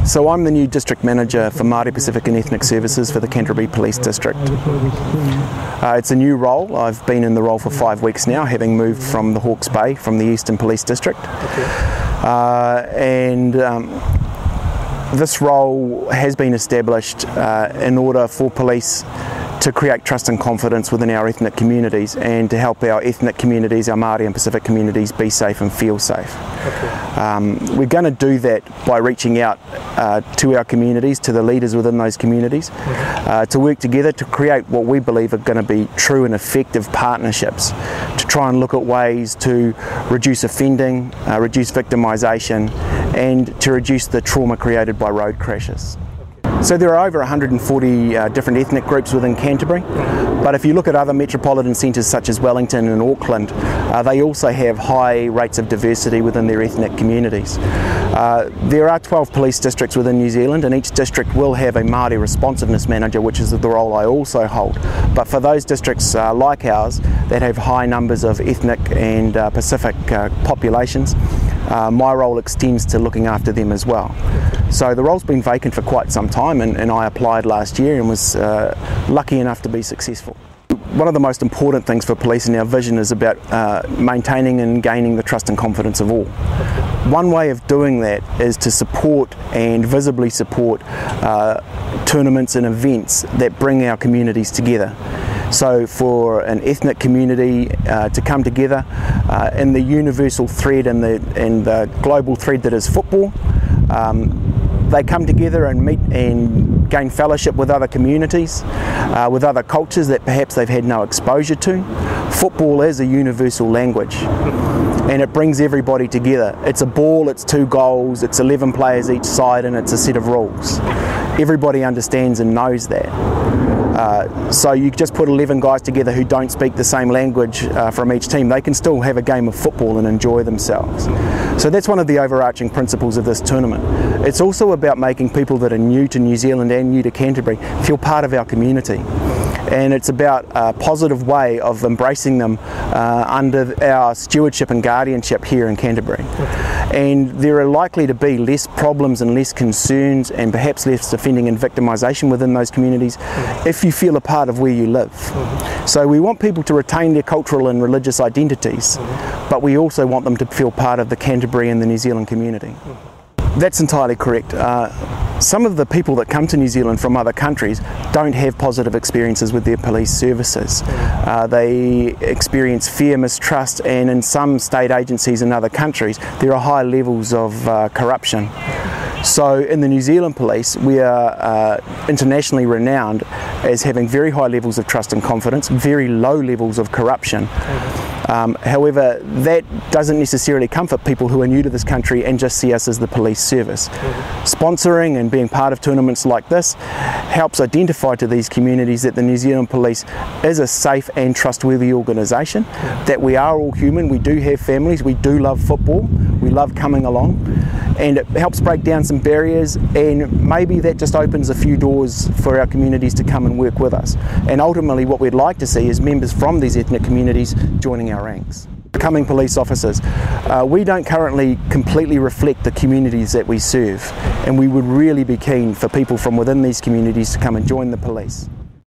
So I'm the new District Manager for Māori Pacific and Ethnic Services for the Canterbury Police District. It's a new role. I've been in the role for 5 weeks now, having moved from the Hawke's Bay, from the Eastern Police District. This role has been established in order for police to create trust and confidence within our ethnic communities and to help our ethnic communities, our Māori and Pacific communities, be safe and feel safe. We're going to do that by reaching out to our communities, to the leaders within those communities, to work together to create what we believe are going to be true and effective partnerships, to try and look at ways to reduce offending, reduce victimisation, and to reduce the trauma created by road crashes. So there are over 140 different ethnic groups within Canterbury, but if you look at other metropolitan centres such as Wellington and Auckland, they also have high rates of diversity within their ethnic communities. There are 12 police districts within New Zealand, and each district will have a Māori responsiveness manager, which is the role I also hold. But for those districts like ours that have high numbers of ethnic and Pacific populations, my role extends to looking after them as well. So the role's been vacant for quite some time, and I applied last year and was lucky enough to be successful. One of the most important things for police in our vision is about maintaining and gaining the trust and confidence of all. One way of doing that is to support and visibly support tournaments and events that bring our communities together. So for an ethnic community to come together in the universal thread and the global thread that is football, they come together and meet and gain fellowship with other communities, with other cultures that perhaps they've had no exposure to. Football is a universal language, and it brings everybody together. It's a ball, it's 2 goals, it's 11 players each side, and it's a set of rules. Everybody understands and knows that. So you just put 11 guys together who don't speak the same language from each team. They can still have a game of football and enjoy themselves. So that's one of the overarching principles of this tournament. It's also about making people that are new to New Zealand and new to Canterbury feel part of our community. And it's about a positive way of embracing them under our stewardship and guardianship here in Canterbury. And there are likely to be less problems and less concerns and perhaps less offending and victimisation within those communities if you feel a part of where you live. So we want people to retain their cultural and religious identities, but we also want them to feel part of the Canterbury and the New Zealand community. That's entirely correct. Some of the people that come to New Zealand from other countries don't have positive experiences with their police services. They experience fear, mistrust, and in some state agencies in other countries there are high levels of corruption. So in the New Zealand Police, we are internationally renowned as having very high levels of trust and confidence, very low levels of corruption. However, that doesn't necessarily comfort people who are new to this country and just see us as the police service. Sponsoring and being part of tournaments like this helps identify to these communities that the New Zealand Police is a safe and trustworthy organisation, that we are all human, we do have families, we do love football, we love coming along, and it helps break down some barriers, and maybe that just opens a few doors for our communities to come and work with us. And ultimately what we'd like to see is members from these ethnic communities joining our ranks. Becoming police officers, we don't currently completely reflect the communities that we serve, and we would really be keen for people from within these communities to come and join the police.